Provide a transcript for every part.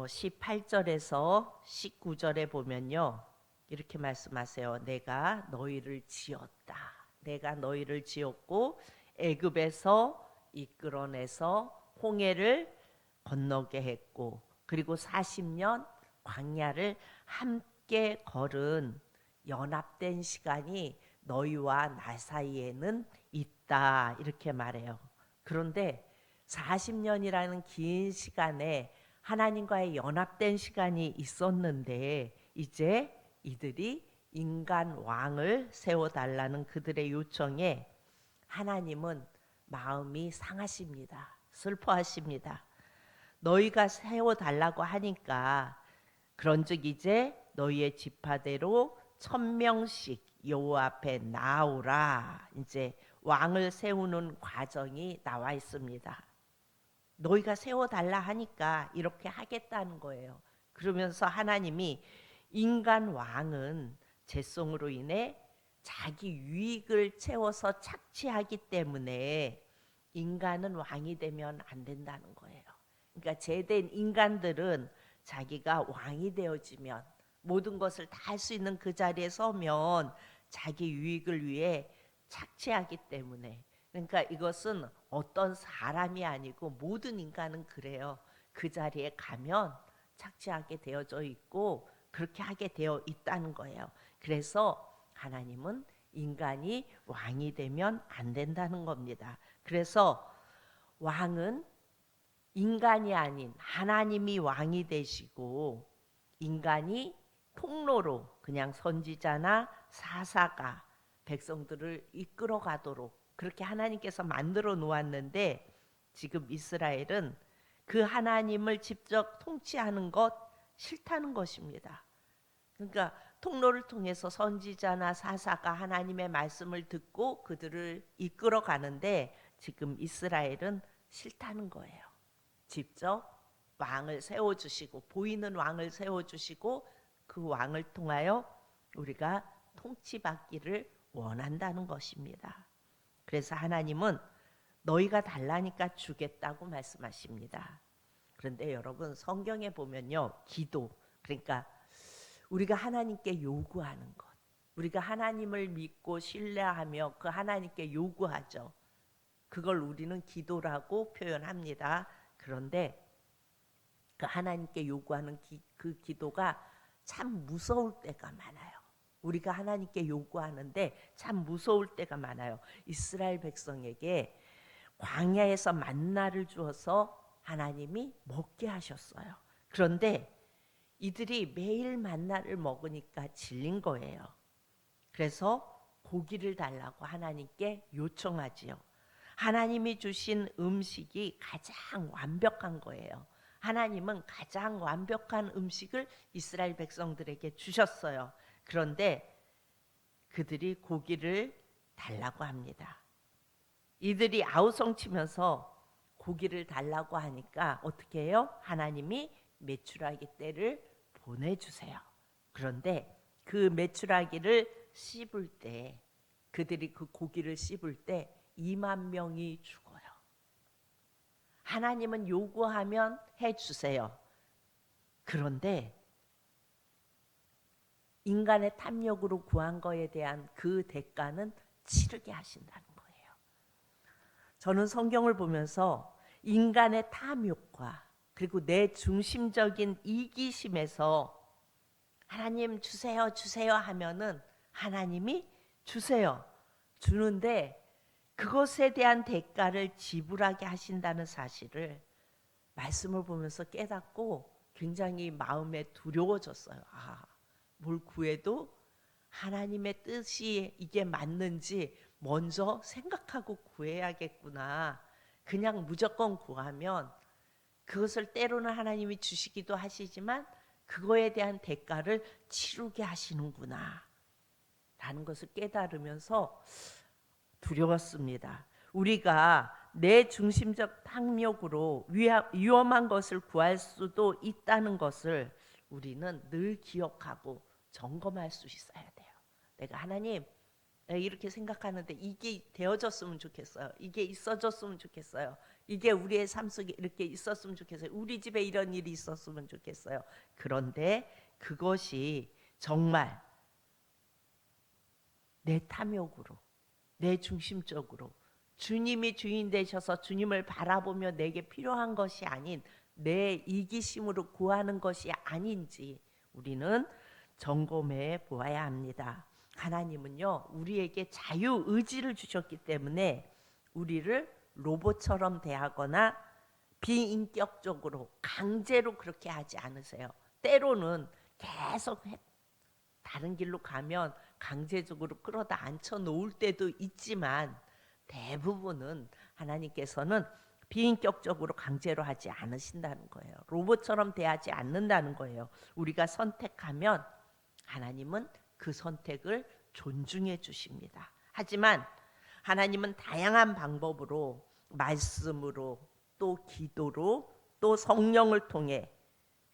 18절에서 19절에 보면요. 이렇게 말씀하세요. 내가 너희를 지었다. 내가 너희를 지었고 애굽에서 이끌어내서 홍해를 건너게 했고 그리고 40년 광야를 함께 걸은 연합된 시간이 너희와 나 사이에는 있다. 이렇게 말해요. 그런데 40년이라는 긴 시간에 하나님과의 연합된 시간이 있었는데 이제 이들이 인간 왕을 세워달라는 그들의 요청에 하나님은 마음이 상하십니다. 슬퍼하십니다. 너희가 세워달라고 하니까 그런즉 이제 너희의 지파대로 1000명씩 여호와 앞에 나오라. 이제 왕을 세우는 과정이 나와 있습니다. 너희가 세워달라 하니까 이렇게 하겠다는 거예요. 그러면서 하나님이 인간 왕은 죄성으로 인해 자기 유익을 채워서 착취하기 때문에 인간은 왕이 되면 안 된다는 거예요. 그러니까 죄된 인간들은 자기가 왕이 되어지면 모든 것을 다 할 수 있는 그 자리에 서면 자기 유익을 위해 착취하기 때문에 그러니까 이것은 어떤 사람이 아니고 모든 인간은 그래요. 그 자리에 가면 착취하게 되어져 있고 그렇게 하게 되어 있다는 거예요. 그래서 하나님은 인간이 왕이 되면 안 된다는 겁니다. 그래서 왕은 인간이 아닌 하나님이 왕이 되시고 인간이 통로로 그냥 선지자나 사사가 백성들을 이끌어 가도록 그렇게 하나님께서 만들어 놓았는데 지금 이스라엘은 그 하나님을 직접 통치하는 것 싫다는 것입니다. 그러니까 통로를 통해서 선지자나 사사가 하나님의 말씀을 듣고 그들을 이끌어 가는데 지금 이스라엘은 싫다는 거예요. 직접 왕을 세워주시고 보이는 왕을 세워주시고 그 왕을 통하여 우리가 통치받기를 원한다는 것입니다. 그래서 하나님은 너희가 달라니까 주겠다고 말씀하십니다. 그런데 여러분 성경에 보면요. 기도 그러니까 우리가 하나님께 요구하는 것 우리가 하나님을 믿고 신뢰하며 그 하나님께 요구하죠. 그걸 우리는 기도라고 표현합니다. 그런데 그 하나님께 요구하는 그 기도가 참 무서울 때가 많아요. 우리가 하나님께 요구하는데 참 무서울 때가 많아요. 이스라엘 백성에게 광야에서 만나를 주어서 하나님이 먹게 하셨어요. 그런데 이들이 매일 만나를 먹으니까 질린 거예요. 그래서 고기를 달라고 하나님께 요청하지요. 하나님이 주신 음식이 가장 완벽한 거예요. 하나님은 가장 완벽한 음식을 이스라엘 백성들에게 주셨어요. 그런데 그들이 고기를 달라고 합니다. 이들이 아우성치면서 고기를 달라고 하니까 어떻게 해요? 하나님이 메추라기 떼를 보내주세요. 그런데 그 메추라기를 씹을 때 그들이 그 고기를 씹을 때 2만 명이 죽어요. 하나님은 요구하면 해주세요. 그런데 인간의 탐욕으로 구한 거에 대한 그 대가는 치르게 하신다는 거예요. 저는 성경을 보면서 인간의 탐욕과 그리고 내 중심적인 이기심에서 하나님 주세요 주세요 하면은 하나님이 주세요 주는데 그것에 대한 대가를 지불하게 하신다는 사실을 말씀을 보면서 깨닫고 굉장히 마음에 두려워졌어요. 뭘 구해도 하나님의 뜻이 이게 맞는지 먼저 생각하고 구해야겠구나. 그냥 무조건 구하면 그것을 때로는 하나님이 주시기도 하시지만 그거에 대한 대가를 치르게 하시는구나 라는 것을 깨달으면서 두려웠습니다. 우리가 내 중심적 탐욕으로 위험한 것을 구할 수도 있다는 것을 우리는 늘 기억하고 점검할 수 있어야 돼요. 내가 하나님 이렇게 생각하는데 이게 되어졌으면 좋겠어요. 이게 있어졌으면 좋겠어요. 이게 우리의 삶 속에 이렇게 있었으면 좋겠어요. 우리 집에 이런 일이 있었으면 좋겠어요. 그런데 그것이 정말 내 탐욕으로, 내 중심적으로 주님이 주인 되셔서 주님을 바라보며 내게 필요한 것이 아닌 내 이기심으로 구하는 것이 아닌지 우리는 점검해 보아야 합니다. 하나님은요, 우리에게 자유의지를 주셨기 때문에 우리를 로봇처럼 대하거나 비인격적으로 강제로 그렇게 하지 않으세요. 때로는 계속 다른 길로 가면 강제적으로 끌어다 앉혀 놓을 때도 있지만 대부분은 하나님께서는 비인격적으로 강제로 하지 않으신다는 거예요. 로봇처럼 대하지 않는다는 거예요. 우리가 선택하면 하나님은 그 선택을 존중해 주십니다. 하지만 하나님은 다양한 방법으로, 말씀으로, 또 기도로, 또 성령을 통해,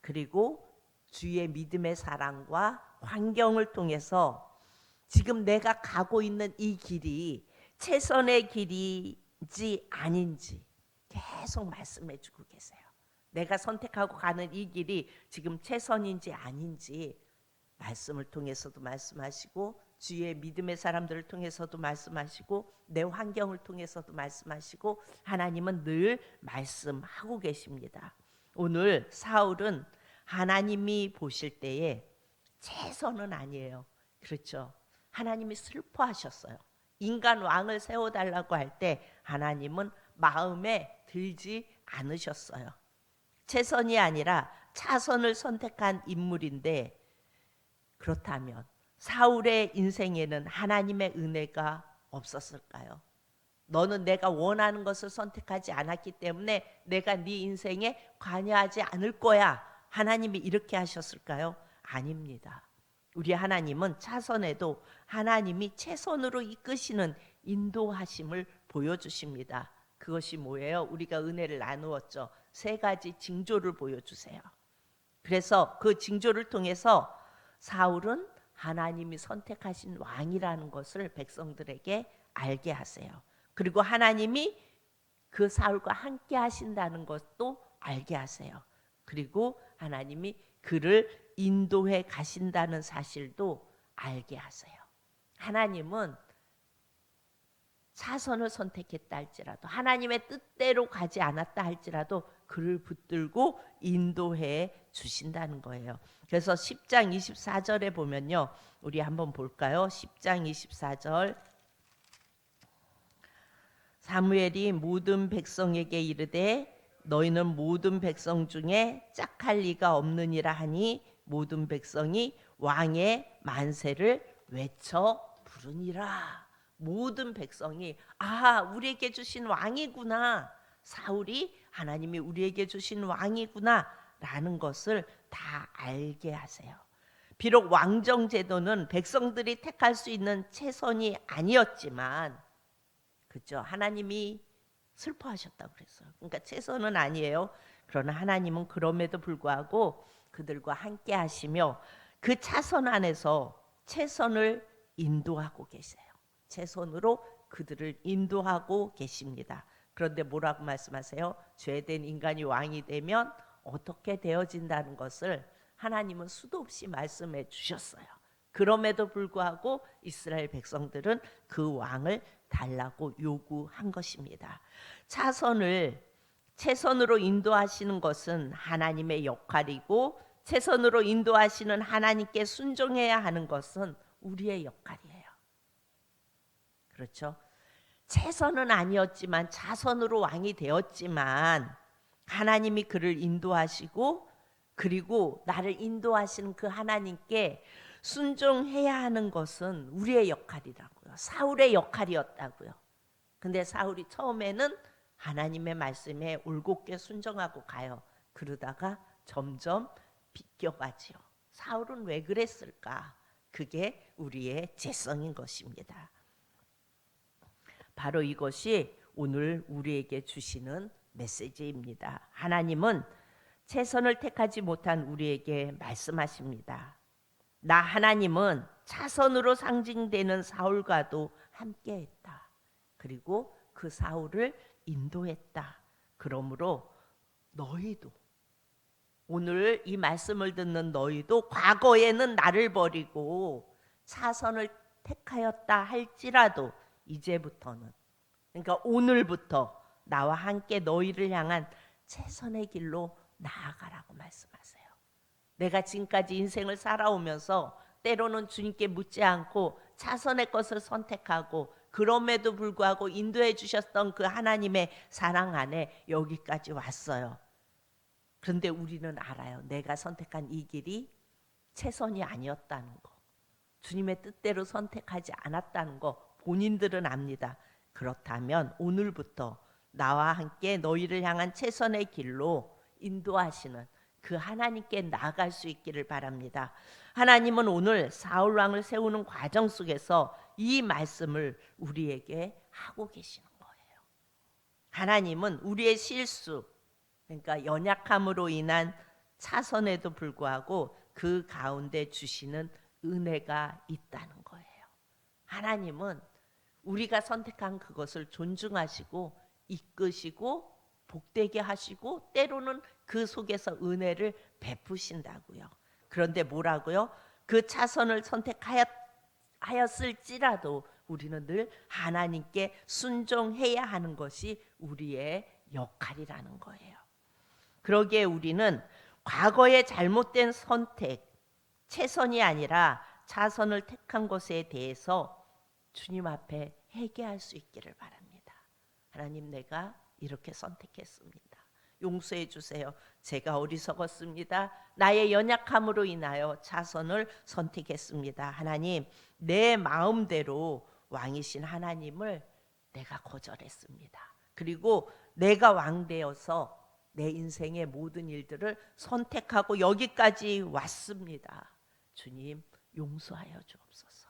그리고 주의 믿음의 사랑과 환경을 통해서 지금 내가 가고 있는 이 길이 최선의 길인지 아닌지 계속 말씀해 주고 계세요. 내가 선택하고 가는 이 길이 지금 최선인지 아닌지 말씀을 통해서도 말씀하시고, 주의 믿음의 사람들을 통해서도 말씀하시고, 내 환경을 통해서도 말씀하시고, 하나님은 늘 말씀하고 계십니다. 오늘 사울은 하나님이 보실 때에 최선은 아니에요. 그렇죠? 하나님이 슬퍼하셨어요. 인간 왕을 세워달라고 할 때 하나님은 마음에 들지 않으셨어요. 최선이 아니라 차선을 선택한 인물인데, 그렇다면 사울의 인생에는 하나님의 은혜가 없었을까요? 너는 내가 원하는 것을 선택하지 않았기 때문에 내가 네 인생에 관여하지 않을 거야. 하나님이 이렇게 하셨을까요? 아닙니다. 우리 하나님은 차선에도 하나님이 최선으로 이끄시는 인도하심을 보여주십니다. 그것이 뭐예요? 우리가 은혜를 나누었죠. 3가지 징조를 보여주세요. 그래서 그 징조를 통해서 사울은 하나님이 선택하신 왕이라는 것을 백성들에게 알게 하세요. 그리고 하나님이 그 사울과 함께 하신다는 것도 알게 하세요. 그리고 하나님이 그를 인도해 가신다는 사실도 알게 하세요. 하나님은 차선을 선택했다 할지라도, 하나님의 뜻대로 가지 않았다 할지라도 그를 붙들고 인도해 주신다는 거예요. 그래서 10장 24절에 보면요, 우리 한번 볼까요? 10장 24절. 사무엘이 모든 백성에게 이르되 너희는 모든 백성 중에 짝할 리가 없느니라 하니 모든 백성이 왕의 만세를 외쳐 부르니라. 모든 백성이 우리에게 주신 왕이구나, 사울이 하나님이 우리에게 주신 왕이구나 라는 것을 다 알게 하세요. 비록 왕정 제도는 백성들이 택할 수 있는 최선이 아니었지만, 그죠? 하나님이 슬퍼하셨다고 그랬어요. 그러니까 최선은 아니에요. 그러나 하나님은 그럼에도 불구하고 그들과 함께 하시며 그 차선 안에서 최선을 인도하고 계세요. 최선으로 그들을 인도하고 계십니다. 그런데 뭐라고 말씀하세요? 죄된 인간이 왕이 되면 어떻게 되어진다는 것을 하나님은 수도 없이 말씀해 주셨어요. 그럼에도 불구하고 이스라엘 백성들은 그 왕을 달라고 요구한 것입니다. 최선으로 인도하시는 것은 하나님의 역할이고, 최선으로 인도하시는 하나님께 순종해야 하는 것은 우리의 역할이에요. 그렇죠? 최선은 아니었지만 차선으로 왕이 되었지만 하나님이 그를 인도하시고, 그리고 나를 인도하시는 그 하나님께 순종해야 하는 것은 우리의 역할이라고요. 사울의 역할이었다고요. 근데 사울이 처음에는 하나님의 말씀에 올곧게 순종하고 가요. 그러다가 점점 비껴가지요. 사울은 왜 그랬을까? 그게 우리의 죄성인 것입니다. 바로 이것이 오늘 우리에게 주시는 메시지입니다. 하나님은 최선을 택하지 못한 우리에게 말씀하십니다. 나 하나님은 차선으로 상징되는 사울과도 함께했다. 그리고 그 사울을 인도했다. 그러므로 너희도 오늘 이 말씀을 듣는 너희도 과거에는 나를 버리고 차선을 택하였다 할지라도 이제부터는, 그러니까 오늘부터 나와 함께 너희를 향한 최선의 길로 나아가라고 말씀하세요. 내가 지금까지 인생을 살아오면서 때로는 주님께 묻지 않고 차선의 것을 선택하고 그럼에도 불구하고 인도해 주셨던 그 하나님의 사랑 안에 여기까지 왔어요. 그런데 우리는 알아요. 내가 선택한 이 길이 최선이 아니었다는 거. 주님의 뜻대로 선택하지 않았다는 거 본인들은 압니다. 그렇다면 오늘부터 나와 함께 너희를 향한 최선의 길로 인도하시는 그 하나님께 나아갈 수 있기를 바랍니다. 하나님은 오늘 사울 왕을 세우는 과정 속에서 이 말씀을 우리에게 하고 계시는 거예요. 하나님은 우리의 실수, 그러니까 연약함으로 인한 차선에도 불구하고 그 가운데 주시는 은혜가 있다는 거예요. 하나님은 우리가 선택한 그것을 존중하시고 이끄시고 복되게 하시고 때로는 그 속에서 은혜를 베푸신다고요. 그런데 뭐라고요? 그 차선을 선택하였을지라도 우리는 늘 하나님께 순종해야 하는 것이 우리의 역할이라는 거예요. 그러기에 우리는 과거의 잘못된 선택, 최선이 아니라 차선을 택한 것에 대해서 주님 앞에 회개할 수 있기를 바랍니다. 하나님, 내가 이렇게 선택했습니다. 용서해 주세요. 제가 어리석었습니다. 나의 연약함으로 인하여 차선을 선택했습니다. 하나님, 내 마음대로 왕이신 하나님을 내가 거절했습니다. 그리고 내가 왕되어서 내 인생의 모든 일들을 선택하고 여기까지 왔습니다. 주님, 용서하여 주옵소서.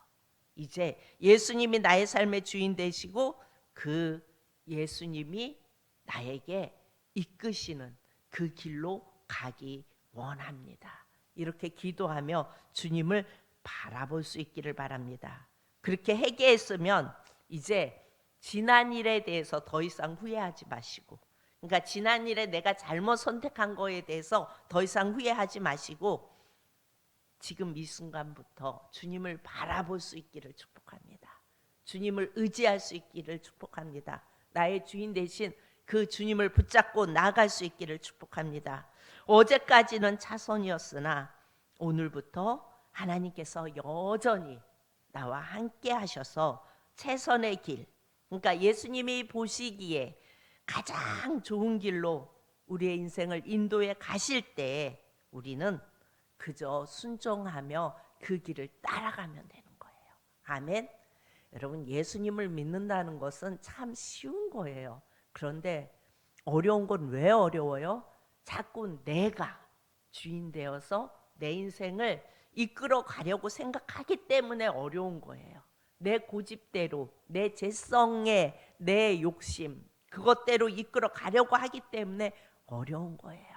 이제 예수님이 나의 삶의 주인 되시고 그 예수님이 나에게 이끄시는 그 길로 가기 원합니다. 이렇게 기도하며 주님을 바라볼 수 있기를 바랍니다. 그렇게 회개했으면 이제 지난 일에 대해서 더 이상 후회하지 마시고, 그러니까 지난 일에 내가 잘못 선택한 거에 대해서 더 이상 후회하지 마시고 지금 이 순간부터 주님을 바라볼 수 있기를 축복합니다. 주님을 의지할 수 있기를 축복합니다. 나의 주인 대신 그 주님을 붙잡고 나아갈 수 있기를 축복합니다. 어제까지는 차선이었으나 오늘부터 하나님께서 여전히 나와 함께 하셔서 최선의 길, 그러니까 예수님이 보시기에 가장 좋은 길로 우리의 인생을 인도해 가실 때 우리는 그저 순종하며 그 길을 따라가면 되는 거예요. 아멘. 여러분, 예수님을 믿는다는 것은 참 쉬운 거예요. 그런데 어려운 건 왜 어려워요? 자꾸 내가 주인 되어서 내 인생을 이끌어 가려고 생각하기 때문에 어려운 거예요. 내 고집대로, 내 재성에, 내 욕심, 그것대로 이끌어 가려고 하기 때문에 어려운 거예요.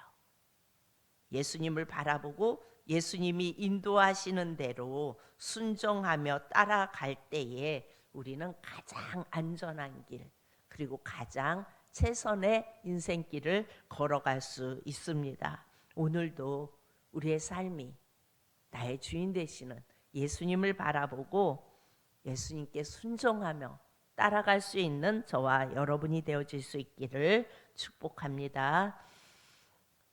예수님을 바라보고 예수님이 인도하시는 대로 순종하며 따라갈 때에 우리는 가장 안전한 길, 그리고 가장 최선의 인생길을 걸어갈 수 있습니다. 오늘도 우리의 삶이 나의 주인 되시는 예수님을 바라보고 예수님께 순종하며 따라갈 수 있는 저와 여러분이 되어질 수 있기를 축복합니다.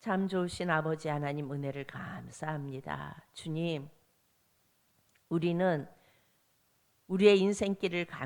참 좋으신 아버지 하나님, 은혜를 감사합니다. 주님, 우리는 우리의 인생길을